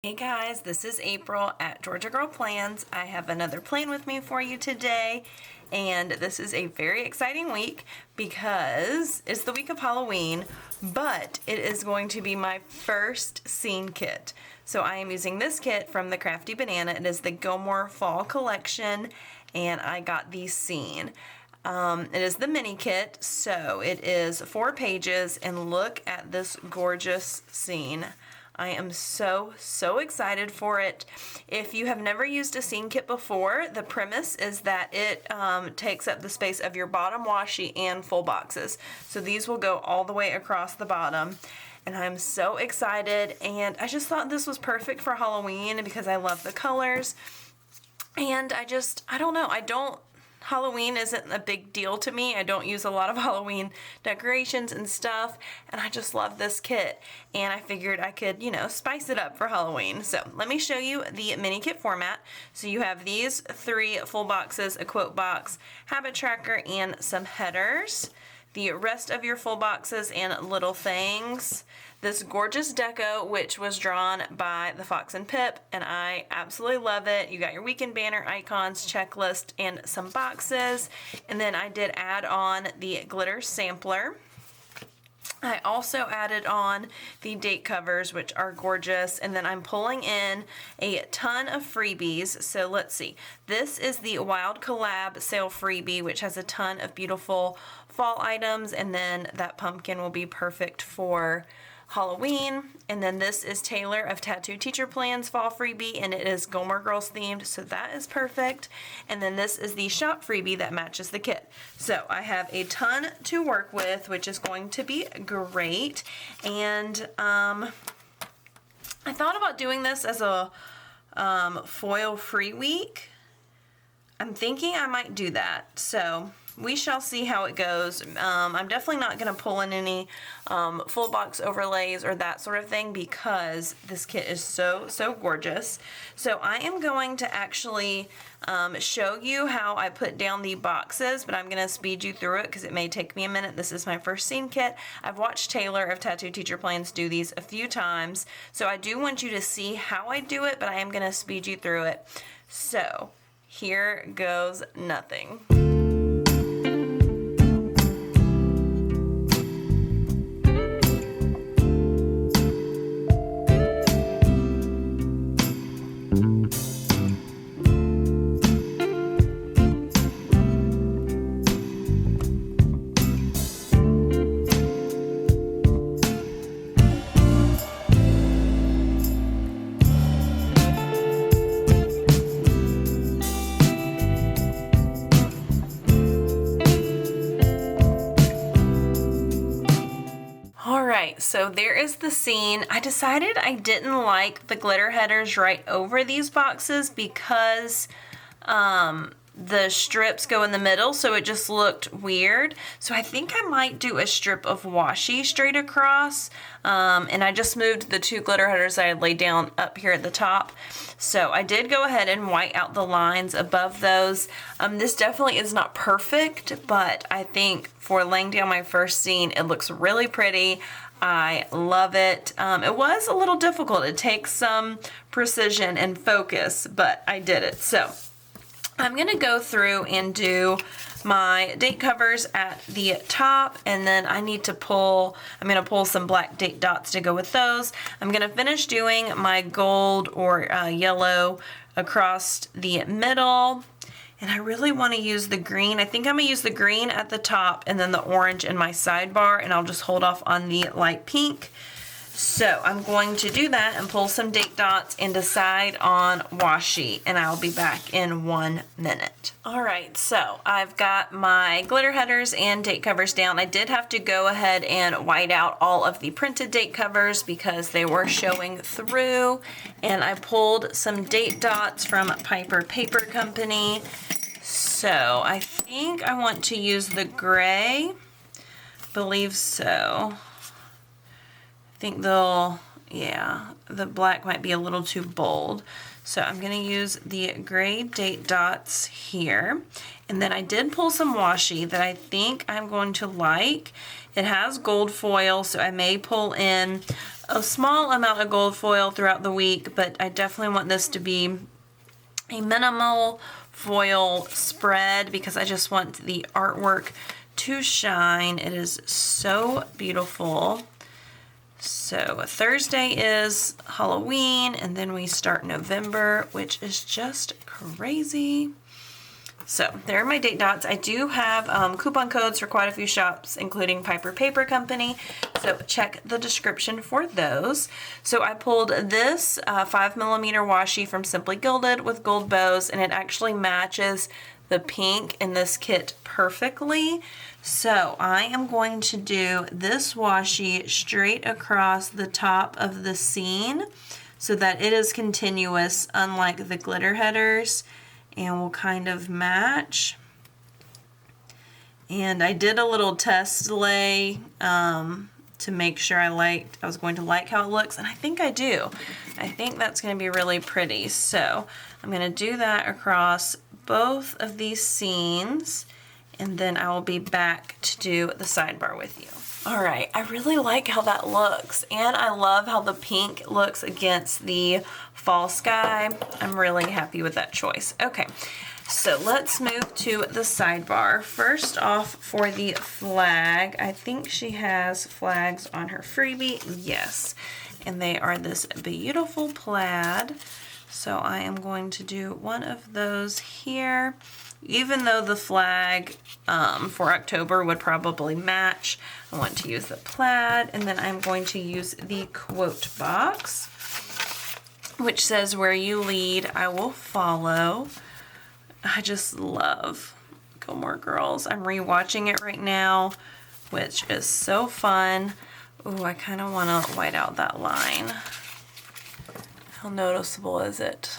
Hey guys, this is April at Georgia Girl Plans. I have another plan with me for you today, and this is a very exciting week because it's the week of Halloween, but it is going to be my first scene kit. So I am using this kit from the Crafty Banana. It is the Gilmore Fall Collection, and I got the scene. It is the mini kit, so it is 4 pages, and look at this gorgeous scene. I am so excited for it. If you have never used a scene kit before, the premise is that it takes up the space of your bottom washi and full boxes. So these will go all the way across the bottom. And I'm so excited, and I just thought this was perfect for Halloween because I love the colors. And I don't know, Halloween isn't a big deal to me. I don't use a lot of Halloween decorations and stuff, and I just love this kit. And I figured I could, spice it up for Halloween. So let me show you the mini kit format. So you have these 3 full boxes, a quote box, habit tracker, and some headers. The rest of your full boxes and little things. This gorgeous deco, which was drawn by the Fox and Pip, and I absolutely love it. You got your weekend banner, icons, checklist, and some boxes. And then I did add on the glitter sampler. I also added on the date covers, which are gorgeous, and then I'm pulling in a ton of freebies. So let's see. This is the Wild Collab sale freebie, which has a ton of beautiful fall items, and then that pumpkin will be perfect for Halloween. And then this is Taylor of Tattoo Teacher Plans fall freebie, and it is Gilmore Girls themed, so that is perfect. And then this is the shop freebie that matches the kit. So I have a ton to work with, which is going to be great. And I thought about doing this as a foil free week. I'm thinking I might do that, so we shall see how it goes. I'm definitely not going to pull in any full box overlays or that sort of thing because this kit is so gorgeous. So I am going to actually show you how I put down the boxes, but I'm going to speed you through it because it may take me a minute. This is my first scene kit. I've watched Taylor of Tattoo Teacher Plans do these a few times, so I do want you to see how I do it, but I am going to speed you through it. So here goes nothing. So there is the scene. I decided I didn't like the glitter headers right over these boxes because the strips go in the middle, so it just looked weird. So I think I might do a strip of washi straight across, and I just moved the 2 glitter headers I had laid down up here at the top. So I did go ahead and white out the lines above those. This definitely is not perfect, but I think for laying down my first scene, it looks really pretty. I love it. It was a little difficult. It takes some precision and focus, but I did it. So I'm going to go through and do my date covers at the top, and then I'm going to pull some black date dots to go with those. I'm going to finish doing my gold or yellow across the middle. And I really want to use the green. I think I'm going to use the green at the top and then the orange in my sidebar, and I'll just hold off on the light pink. So I'm going to do that and pull some date dots and decide on washi, and I'll be back in 1 minute. All right, so I've got my glitter headers and date covers down. I did have to go ahead and white out all of the printed date covers because they were showing through, and I pulled some date dots from Piper Paper Company. So I think I want to use the gray. Believe so. I think they'll Yeah, the black might be a little too bold. So I'm going to use the gray date dots here. And then I did pull some washi that I think I'm going to like. It has gold foil, so I may pull in a small amount of gold foil throughout the week, but I definitely want this to be a minimal foil spread because I just want the artwork to shine. It is so beautiful. So Thursday is Halloween, and then we start November, which is just crazy. So there are my date dots. I do have coupon codes for quite a few shops, including Piper Paper Company. So check the description for those. So I pulled this 5mm washi from Simply Gilded with gold bows, and it actually matches the pink in this kit perfectly. So I am going to do this washi straight across the top of the scene so that it is continuous, unlike the glitter headers, and will kind of match. And I did a little test lay to make sure I was going to like how it looks, and I think I do. I think that's going to be really pretty. So I'm going to do that across both of these scenes, and then I will be back to do the sidebar with you. All right, I really like how that looks, and I love how the pink looks against the fall sky. I'm really happy with that choice. Okay, so let's move to the sidebar. First off, for the flag, I think she has flags on her freebie. Yes, and they are this beautiful plaid. So I am going to do one of those here. Even though the flag for October would probably match, I want to use the plaid, and then I'm going to use the quote box, which says, "Where you lead, I will follow." I just love Gilmore Girls. I'm rewatching it right now, which is so fun. Ooh, I kind of want to white out that line. How noticeable is it?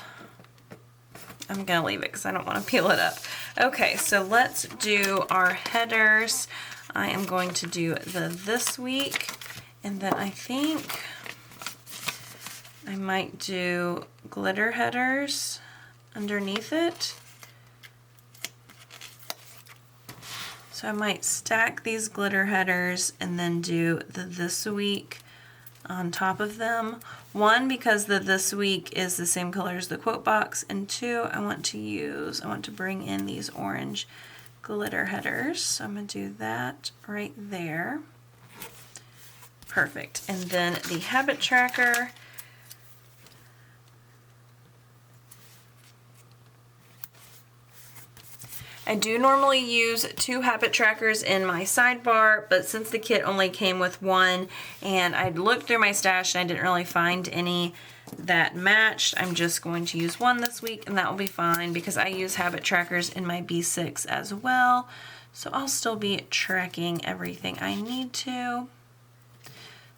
I'm going to leave it because I don't want to peel it up. Okay, so let's do our headers. I am going to do the this week, and then I think I might do glitter headers underneath it. So I might stack these glitter headers and then do the this week on top of them. One, because the this week is the same color as the quote box, and two, I want to bring in these orange glitter headers. So I'm going to do that right there. Perfect. And then the habit tracker. I do normally use 2 habit trackers in my sidebar, but since the kit only came with one and I looked through my stash and I didn't really find any that matched, I'm just going to use one this week, and that will be fine because I use habit trackers in my B6 as well. So I'll still be tracking everything I need to.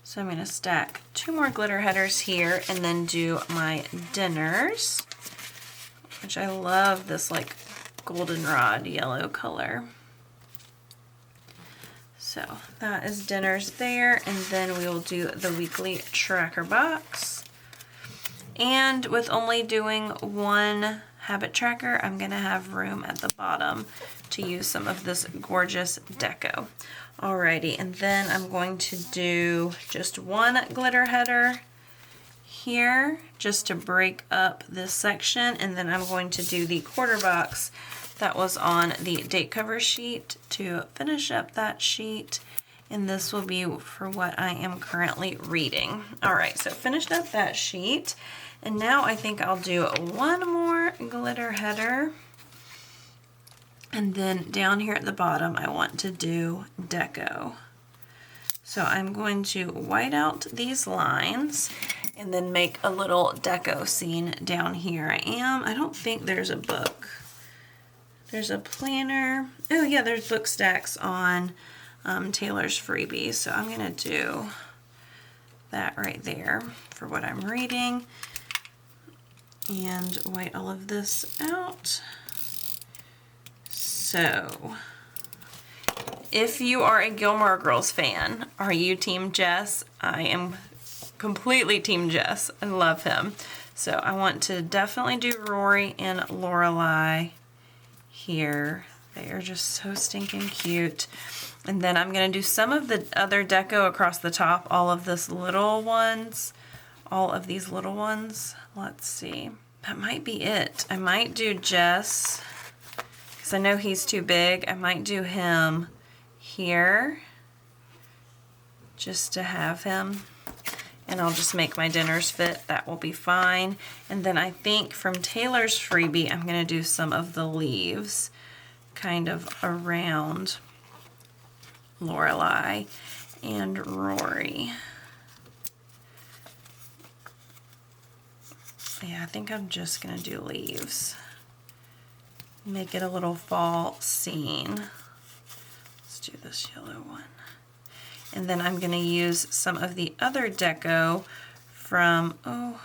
So I'm going to stack 2 more glitter headers here and then do my dinners, which I love this like goldenrod yellow color. So that is dinners there, and then we will do the weekly tracker box. And with only doing one habit tracker, I'm going to have room at the bottom to use some of this gorgeous deco. Alrighty, and then I'm going to do just one glitter header here just to break up this section, and then I'm going to do the quarter box that was on the date cover sheet to finish up that sheet, and this will be for what I am currently reading. Alright, so finished up that sheet, and now I think I'll do one more glitter header, and then down here at the bottom I want to do deco. So I'm going to white out these lines and then make a little deco scene down here. I don't think there's a book. There's a planner. Oh yeah, there's book stacks on Taylor's freebie. So I'm gonna do that right there for what I'm reading and white all of this out. So if you are a Gilmore Girls fan, are you Team Jess? I am completely Team Jess. I love him. So I want to definitely do Rory and Lorelai here. They are just so stinking cute. And then I'm going to do some of the other deco across the top, all of these little ones. Let's see. That might be it. I might do Jess, because I know he's too big. I might do him here, just to have him. And I'll just make my dinners fit. That will be fine. And then I think from Taylor's freebie, I'm going to do some of the leaves kind of around Lorelai and Rory. Yeah, I think I'm just going to do leaves. Make it a little fall scene. Let's do this yellow one. And then I'm going to use some of the other deco from, oh,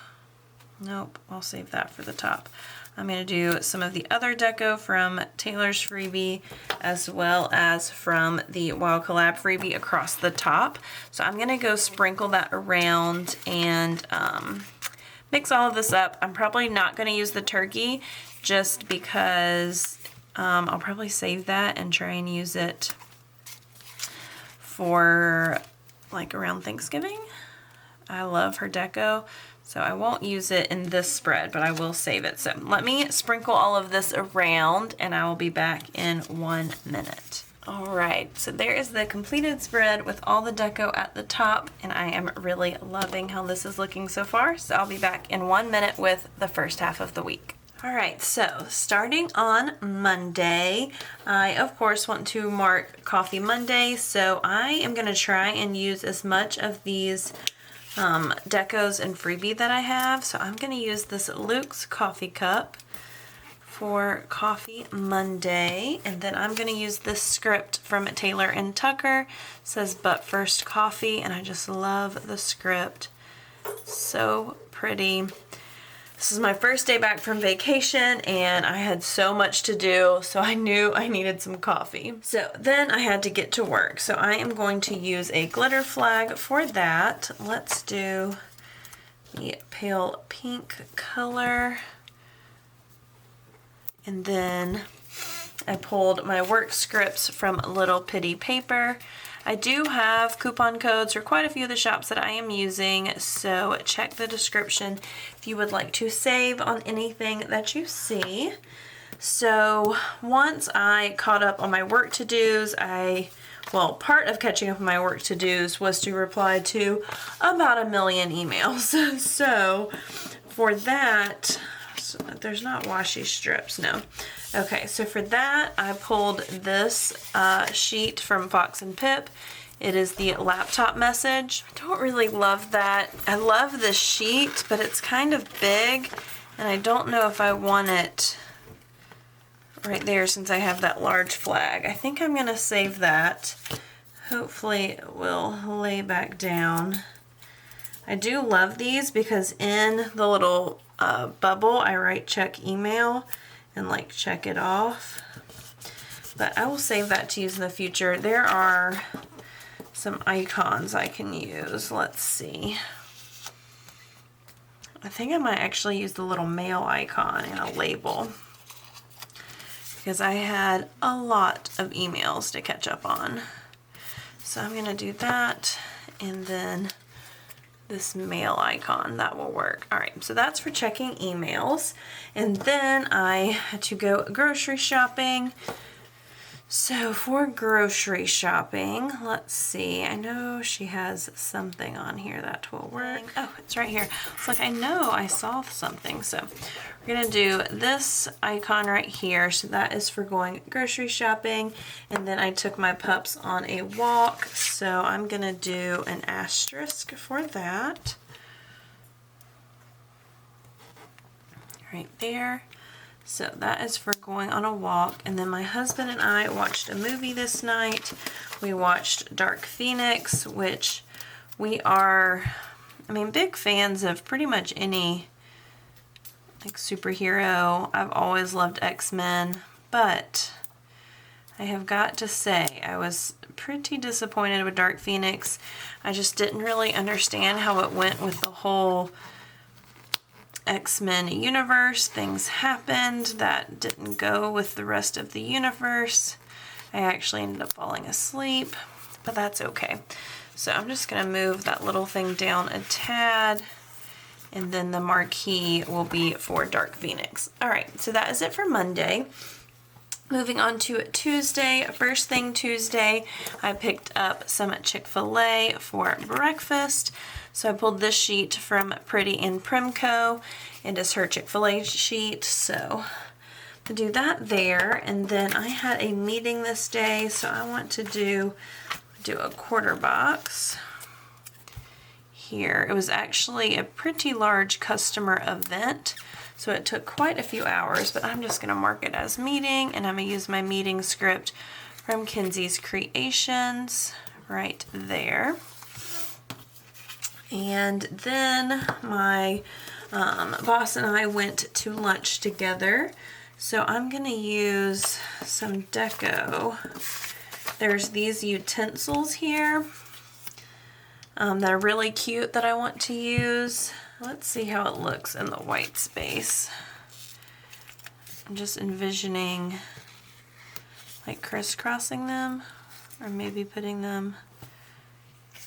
nope, I'll save that for the top. I'm going to do some of the other deco from Taylor's freebie as well as from the Wild Collab freebie across the top. So I'm going to go sprinkle that around and mix all of this up. I'm probably not going to use the turkey just because I'll probably save that and try and use it for like around Thanksgiving. I love her deco, so I won't use it in this spread, but I will save it. So let me sprinkle all of this around and I will be back in 1 minute. All right, so there is the completed spread with all the deco at the top, and I am really loving how this is looking so far. So I'll be back in 1 minute with the first half of the week. All right, so starting on Monday, I of course want to mark Coffee Monday, so I am going to try and use as much of these decos and freebie that I have. So I'm going to use this Luke's coffee cup for Coffee Monday, and then I'm going to use this script from Taylor and Tucker. It says "But First Coffee," and I just love the script. So pretty. This is my first day back from vacation and I had so much to do, so I knew I needed some coffee. So then I had to get to work. So I am going to use a glitter flag for that. Let's do the pale pink color. And then I pulled my work scripts from Little Pitty Paper. I do have coupon codes for quite a few of the shops that I am using, so check the description if you would like to save on anything that you see. So once I caught up on my work to-dos, well, part of catching up on my work to-dos was to reply to about 1 million emails. So for that, so there's not washi strips, no. Okay, so for that, I pulled this sheet from Fox and Pip. It is the laptop message. I don't really love that. I love this sheet, but it's kind of big, and I don't know if I want it right there since I have that large flag. I think I'm gonna save that. Hopefully it will lay back down. I do love these because in the little bubble, I write check email and like check it off. But I will save that to use in the future. There are some icons I can use. Let's see. I think I might actually use the little mail icon and a label because I had a lot of emails to catch up on. So I'm gonna do that, and then this mail icon, that will work. All right, so that's for checking emails. And then I had to go grocery shopping. So for grocery shopping, let's see. I know she has something on here that will work. Oh, it's right here. It's like I know I saw something. So we're gonna do this icon right here. So that is for going grocery shopping. And then I took my pups on a walk. So I'm gonna do an asterisk for that. Right there. So that is for going on a walk. And then my husband and I watched a movie this night. We watched Dark Phoenix, which we are, big fans of pretty much any like superhero. I've always loved X-Men, but I have got to say I was pretty disappointed with Dark Phoenix. I just didn't really understand how it went with the whole X-Men universe. Things happened that didn't go with the rest of the universe. I actually ended up falling asleep, but that's okay. So I'm just going to move that little thing down a tad, and then the marquee will be for Dark Phoenix. All right, so that is it for Monday. Moving on to Tuesday. First thing Tuesday, I picked up some Chick-fil-A for breakfast. So I pulled this sheet from Pretty in Primco. It is her Chick-fil-A sheet, so I'll do that there. And then I had a meeting this day, so I want to do a quarter box here. It was actually a pretty large customer event, so it took quite a few hours, but I'm just going to mark it as meeting, and I'm going to use my meeting script from Kinsey's Creations right there. And then my boss and I went to lunch together, so I'm going to use some deco. There's these utensils here that are really cute that I want to use. Let's see how it looks in the white space. I'm just envisioning like crisscrossing them, or maybe putting them,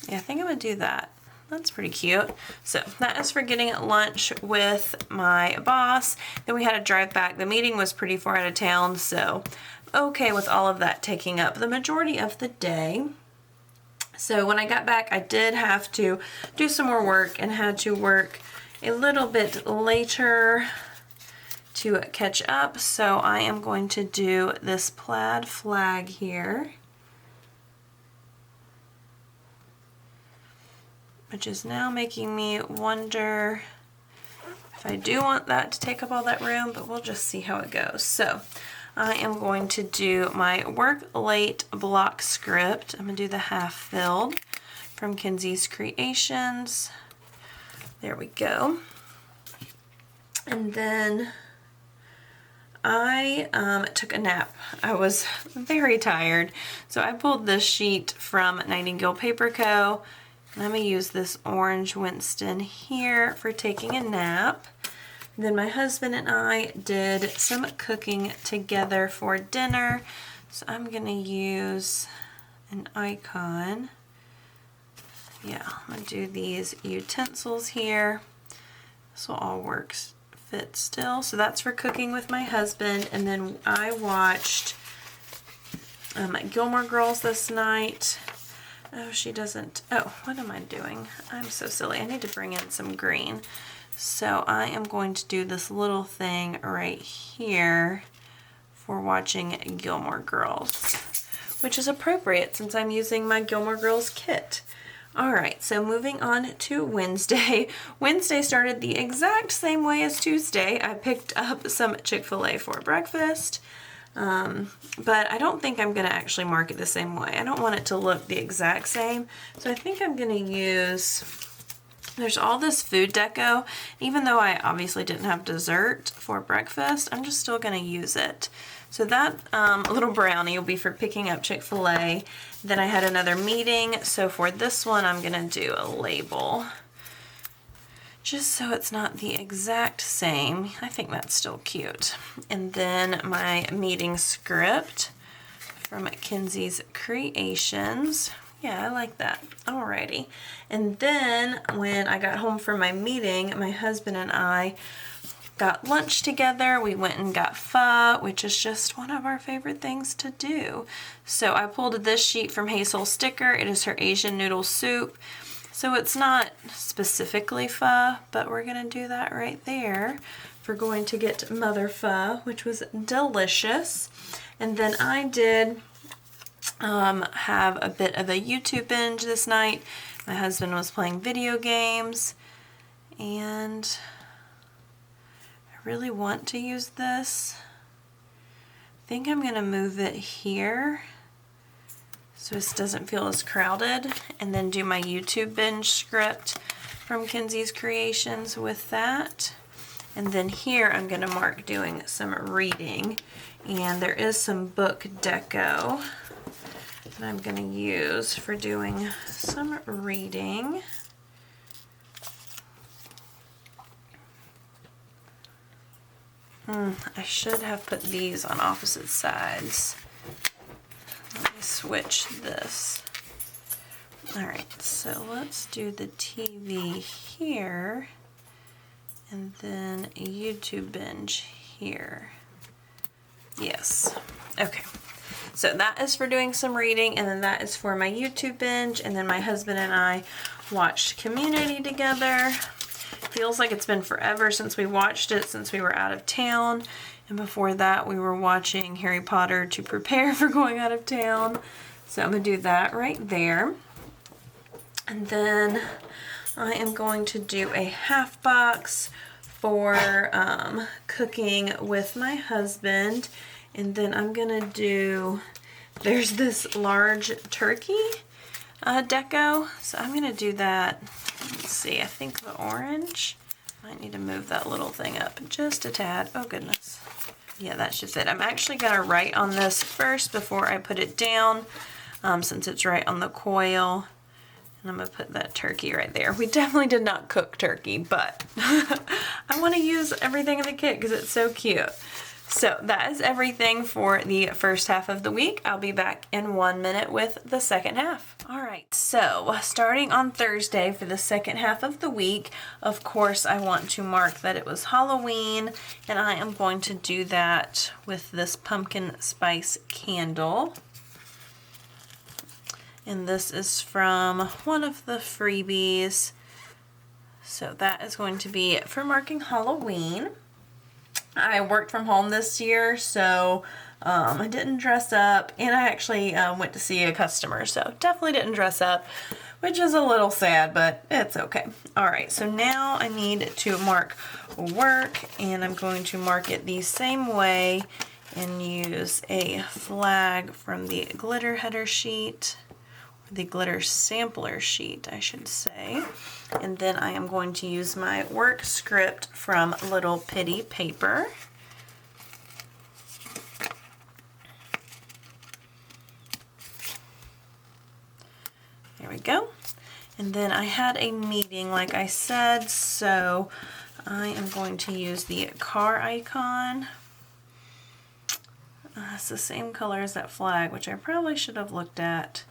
yeah, I think I'm gonna do that. That's pretty cute. So that is for getting at lunch with my boss. Then we had to drive back. The meeting was pretty far out of town, so okay with all of that taking up the majority of the day. So when I got back, I did have to do some more work and had to work a little bit later to catch up. So I am going to do this plaid flag here, which is now making me wonder if I do want that to take up all that room, but we'll just see how it goes. So I am going to do my work late block script. I'm going to do the half filled from Kinsey's Creations. There we go. And then I took a nap. I was very tired, so I pulled this sheet from Nightingale Paper Co. And I'm going to use this orange Winston here for taking a nap. Then my husband and I did some cooking together for dinner. So I'm going to use an icon. Yeah, I'm going to do these utensils here. This will all fit still. So that's for cooking with my husband. And then I watched Gilmore Girls this night. Oh, she doesn't. Oh, what am I doing? I'm so silly. I need to bring in some green. So I am going to do this little thing right here for watching Gilmore Girls, which is appropriate since I'm using my Gilmore Girls kit. Alright, so moving on to Wednesday. Wednesday started the exact same way as Tuesday. I picked up some Chick-fil-A for breakfast, but I don't think I'm going to actually mark it the same way. I don't want it to look the exact same, so I think I'm going to use... There's all this food deco. Even though I obviously didn't have dessert for breakfast, I'm just still going to use it. So that little brownie will be for picking up Chick-fil-A. Then I had another meeting, so for this one I'm going to do a label. Just so it's not the exact same. I think that's still cute. And then my meeting script from Kinsey's Creations. Yeah, I like that. Alrighty. And then when I got home from my meeting, my husband and I got lunch together. We went and got pho, which is just one of our favorite things to do. So I pulled this sheet from Hazel Sticker. It is her Asian noodle soup. So it's not specifically pho, but we're going to do that right there. We're going to get Mother Pho, which was delicious. And then I did have a bit of a YouTube binge this night. My husband was playing video games, and I really want to use this. I think I'm going to move it here so this doesn't feel as crowded, and then do my YouTube binge script from Kinsey's Creations with that. And then here I'm going to mark doing some reading, and there is some book deco that I'm going to use for doing some reading. I should have put these on opposite sides. Let me switch this. Alright, so let's do the TV here, and then YouTube binge here. Yes. Okay. So that is for doing some reading, and then that is for my YouTube binge, and then my husband and I watched Community together. Feels like it's been forever since we watched it, since we were out of town. And before that, we were watching Harry Potter to prepare for going out of town. So I'm going to do that right there. And then I am going to do a half box for cooking with my husband. And then I'm going to do, there's this large turkey deco. So I'm going to do that. Let's see, I think the orange. Might need to move that little thing up just a tad. Oh goodness. Yeah, that should fit. I'm actually going to write on this first before I put it down, since it's right on the coil. And I'm going to put that turkey right there. We definitely did not cook turkey, but I want to use everything in the kit because it's so cute. So that is everything for the first half of the week. I'll be back in 1 minute with the second half. All right, so starting on Thursday for the second half of the week, of course, I want to mark that it was Halloween, and I am going to do that with this pumpkin spice candle. And this is from one of the freebies. So that is going to be for marking Halloween. I worked from home this year, so I didn't dress up, and I actually went to see a customer, so definitely didn't dress up, which is a little sad, but it's okay. All right, so now I need to mark work, and I'm going to mark it the same way and use a flag from the glitter header sheet, or the glitter sampler sheet, I should say. And then I am going to use my work script from Little Pitty Paper. There we go. And then I had a meeting, like I said, so I am going to use the car icon. It's the same color as that flag, which I probably should have looked at.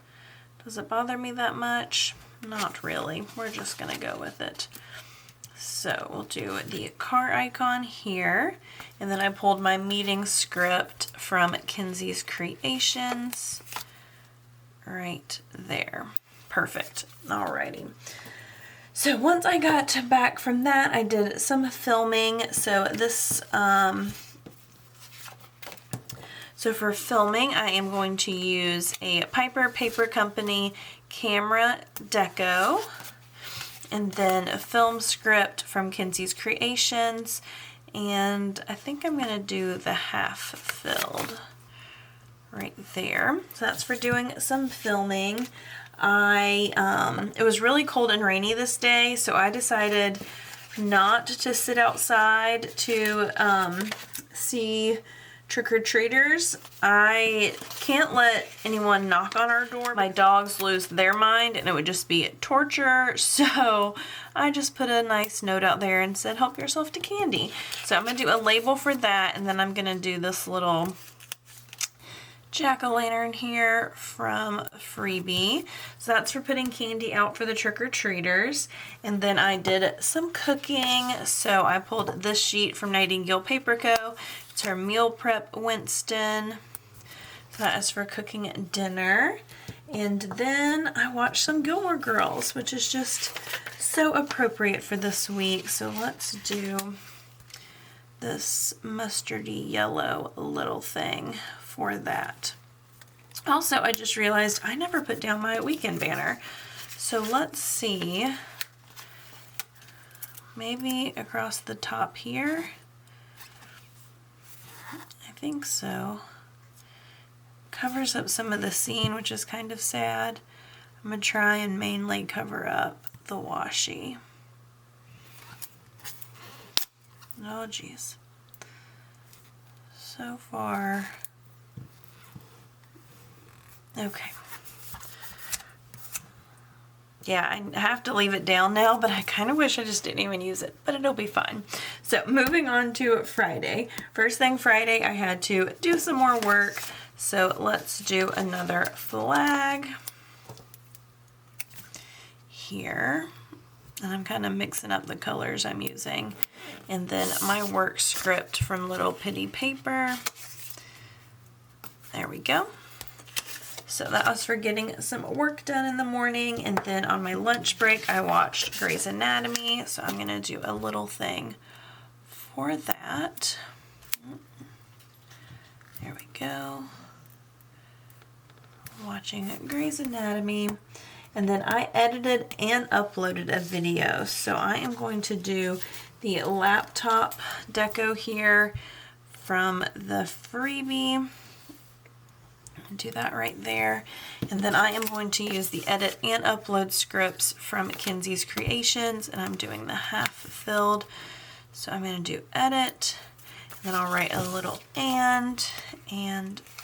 Does it bother me that much? Not really. We're just going to go with it. So we'll do the car icon here. And then I pulled my meeting script from Kenzie's Creations right there. Perfect. Alrighty. So once I got back from that, I did some filming. So this, so for filming, I am going to use a Piper Paper Company camera deco, and then a film script from Kenzie's Creations, and I think I'm going to do the half filled right there. So that's for doing some filming. It was really cold and rainy this day, so I decided not to sit outside to see trick-or-treaters. I can't let anyone knock on our door. My dogs lose their mind and it would just be torture. So I just put a nice note out there and said, help yourself to candy. So I'm going to do a label for that, and then I'm going to do this little jack-o'-lantern here from Freebie. So that's for putting candy out for the trick-or-treaters. And then I did some cooking. So I pulled this sheet from Nightingale Paper Co. It's her meal prep Winston. So that is for cooking dinner. And then I watched some Gilmore Girls, which is just so appropriate for this week. So let's do this mustardy yellow little thing for that. Also, I just realized I never put down my weekend banner. So let's see. Maybe across the top here. I think so. Covers up some of the scene, which is kind of sad. I'm going to try and mainly cover up the washi. Oh, geez. So far. Okay. Yeah, I have to leave it down now, but I kind of wish I just didn't even use it, but it'll be fine. So moving on to Friday. First thing Friday, I had to do some more work. So let's do another flag here. And I'm kind of mixing up the colors I'm using. And then my work script from Little Pitty Paper. There we go. So that was for getting some work done in the morning. And then on my lunch break, I watched Grey's Anatomy. So I'm going to do a little thing for that. There we go. Watching Grey's Anatomy. And then I edited and uploaded a video. So I am going to do the laptop deco here from the freebie. Do that right there. And then I am going to use the edit and upload scripts from Kenzie's Creations, and I'm doing the half filled. So I'm going to do edit, and then I'll write a little and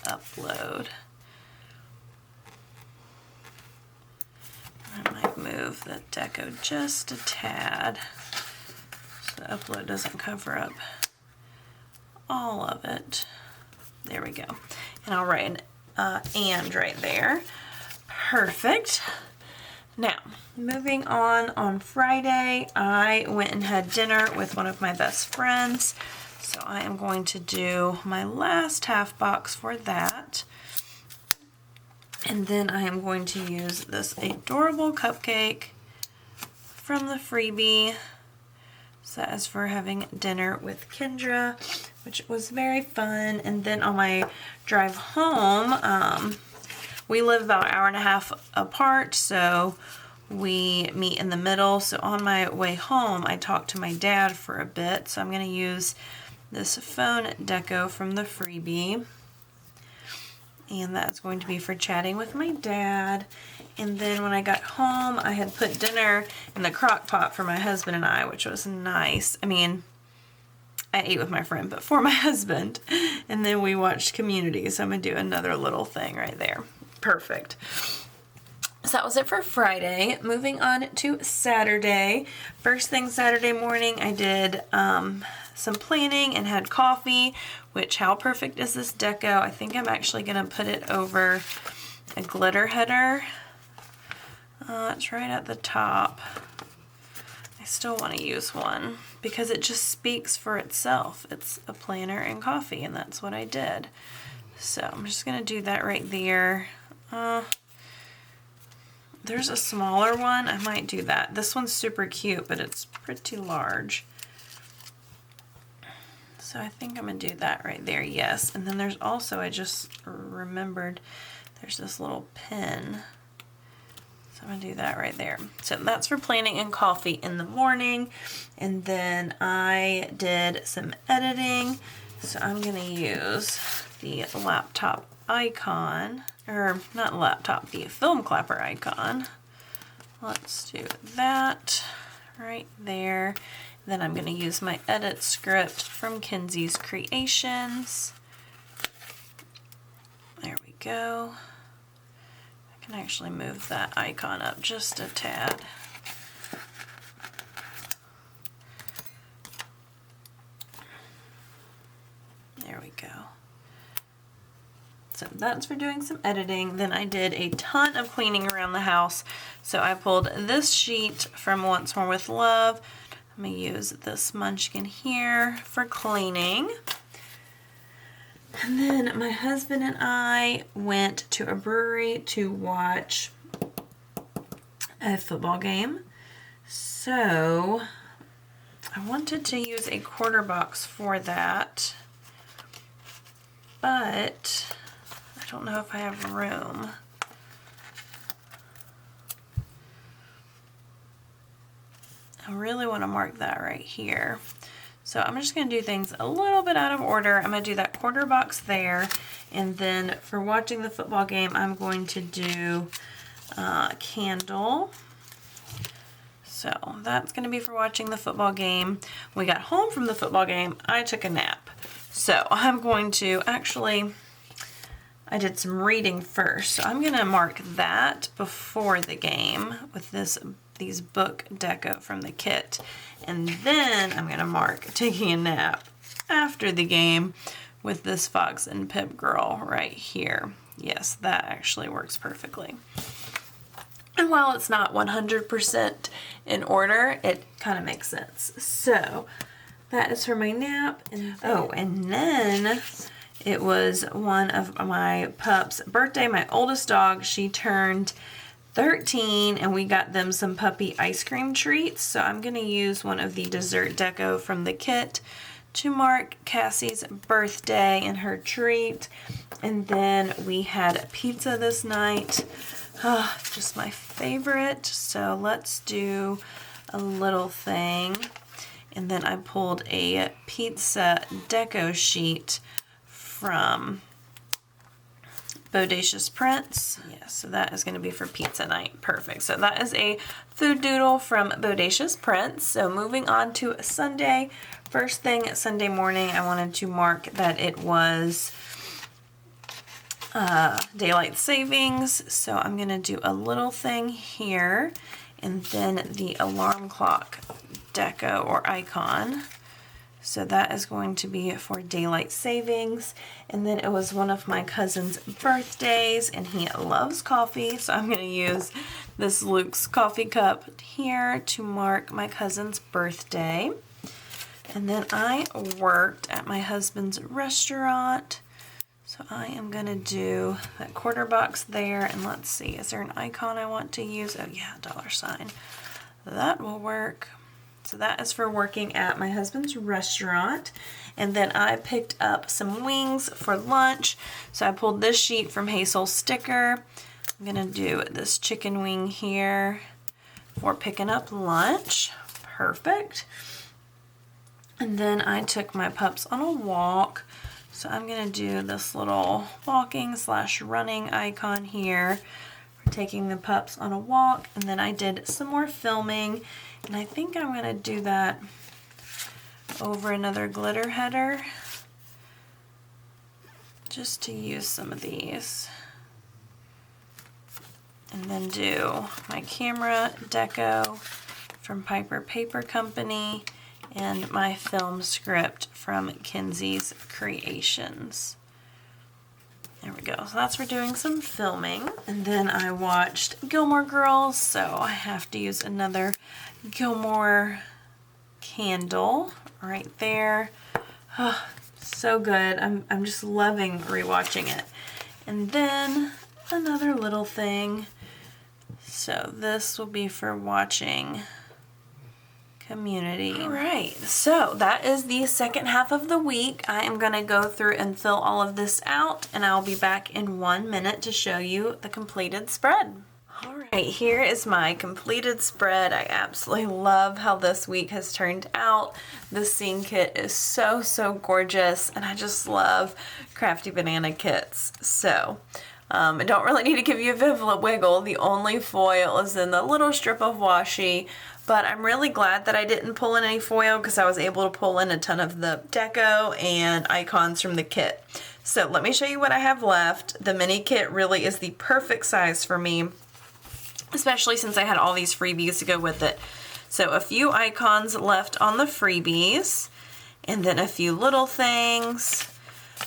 upload. I might move the deco just a tad so the upload doesn't cover up all of it. There we go. And I'll write an and right there. Perfect. Now, moving on Friday, I went and had dinner with one of my best friends. So I am going to do my last half box for that. And then I am going to use this adorable cupcake from the freebie. So that is for having dinner with Kendra, which was very fun. And then on my drive home, we live about an hour and a half apart, so we meet in the middle. So on my way home, I talked to my dad for a bit. So I'm going to use this phone deco from the freebie. And that's going to be for chatting with my dad. And then when I got home, I had put dinner in the crock pot for my husband and I, which was nice. I mean, I ate with my friend, but for my husband. And then we watched Community, so I'm going to do another little thing right there. Perfect. So that was it for Friday. Moving on to Saturday. First thing Saturday morning, I did some planning and had coffee, which how perfect is this deco? I think I'm actually going to put it over a glitter header. It's right at the top. I still want to use one because it just speaks for itself. It's a planner and coffee, and that's what I did. So I'm just going to do that right there. There's a smaller one. I might do that. This one's super cute, but it's pretty large. So I think I'm going to do that right there, yes. And then there's also, I just remembered, there's this little pin. So I'm going to do that right there. So that's for planning and coffee in the morning. And then I did some editing. So I'm going to use the laptop icon, or not laptop, the film clapper icon. Let's do that right there. Then I'm going to use my edit script from Kenzie's Creations. There we go. I can actually move that icon up just a tad. There we go. So that's for doing some editing. Then I did a ton of cleaning around the house. So I pulled this sheet from Once More with Love. I'm going to use this munchkin here for cleaning. And then my husband and I went to a brewery to watch a football game. So I wanted to use a quarter box for that, but I don't know if I have room. I really want to mark that right here. So I'm just going to do things a little bit out of order. I'm going to do that quarter box there. And then for watching the football game, I'm going to do candle. So that's going to be for watching the football game. When we got home from the football game, I took a nap. So I'm going to actually, I did some reading first. So I'm gonna mark that before the game with these book deco from the kit. And then I'm gonna mark taking a nap after the game with this Fox and Pip girl right here. Yes, that actually works perfectly. And while it's not 100% in order, it kind of makes sense. So that is for my nap. And then it was one of my pups' birthday. My oldest dog, she turned 13 and we got them some puppy ice cream treats. So I'm gonna use one of the dessert deco from the kit to mark Cassie's birthday and her treat. And then we had pizza this night. Oh, just my favorite. So let's do a little thing. And then I pulled a pizza deco sheet from Bodacious Prints. Yeah, so that is going to be for pizza night. Perfect. So that is a food doodle from Bodacious Prints. So moving on to Sunday. First thing Sunday morning, I wanted to mark that it was daylight savings. So I'm going to do a little thing here and then the alarm clock deco or icon. So that is going to be for daylight savings. And then it was one of my cousin's birthdays and he loves coffee. So I'm going to use this Luke's coffee cup here to mark my cousin's birthday. And then I worked at my husband's restaurant. So I am going to do that quarter box there. And let's see, is there an icon I want to use? Oh yeah, $. That will work. So that is for working at my husband's restaurant. And then I picked up some wings for lunch. So I pulled this sheet from Hazel Sticker. I'm gonna do this chicken wing here for picking up lunch. Perfect. And then I took my pups on a walk. So I'm gonna do this little walking / running icon here for taking the pups on a walk. And then I did some more filming. And I think I'm going to do that over another glitter header just to use some of these. And then do my camera deco from Piper Paper Company and my film script from Kenzie's Creations. There we go. So that's for doing some filming. And then I watched Gilmore Girls, so I have to use another Gilmore candle right there. Oh, so good. I'm just loving rewatching it. And then another little thing. So this will be for watching Community. All right, so that is the second half of the week. I am going to go through and fill all of this out, and I'll be back in 1 minute to show you the completed spread. All right, here is my completed spread. I absolutely love how this week has turned out. The scene kit is so, so gorgeous, and I just love Crafty Banana kits. So I don't really need to give you a wiggle. The only foil is in the little strip of washi, but I'm really glad that I didn't pull in any foil because I was able to pull in a ton of the deco and icons from the kit. So let me show you what I have left. The mini kit really is the perfect size for me, especially since I had all these freebies to go with it. So a few icons left on the freebies, and then a few little things,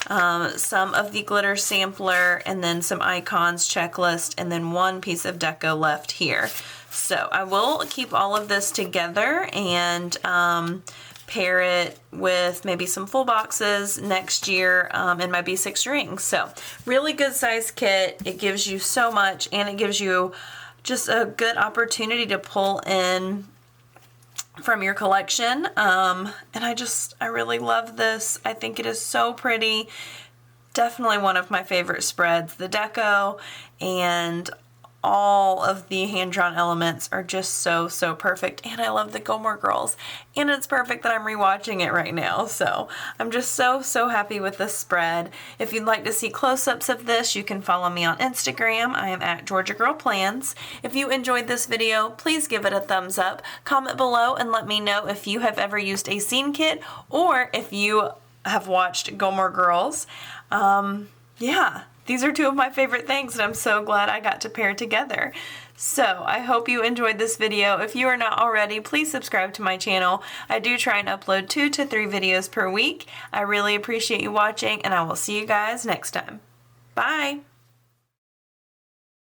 some of the glitter sampler, and then some icons checklist, and then one piece of deco left here. So I will keep all of this together and pair it with maybe some full boxes next year in my B6 rings. So really good size kit. It gives you so much, and it gives you just a good opportunity to pull in from your collection. And I really love this. I think it is so pretty. Definitely one of my favorite spreads. The deco and all of the hand-drawn elements are just so, so perfect. And I love the Gilmore Girls. And it's perfect that I'm rewatching it right now. So I'm just so, so happy with this spread. If you'd like to see close-ups of this, you can follow me on Instagram. I am at Georgia Girl Plans. If you enjoyed this video, please give it a thumbs up. Comment below and let me know if you have ever used a scene kit or if you have watched Gilmore Girls. Yeah, these are two of my favorite things, and I'm so glad I got to pair together. So I hope you enjoyed this video. If you are not already, please subscribe to my channel. I do try and upload 2 to 3 videos per week. I really appreciate you watching, and I will see you guys next time. Bye!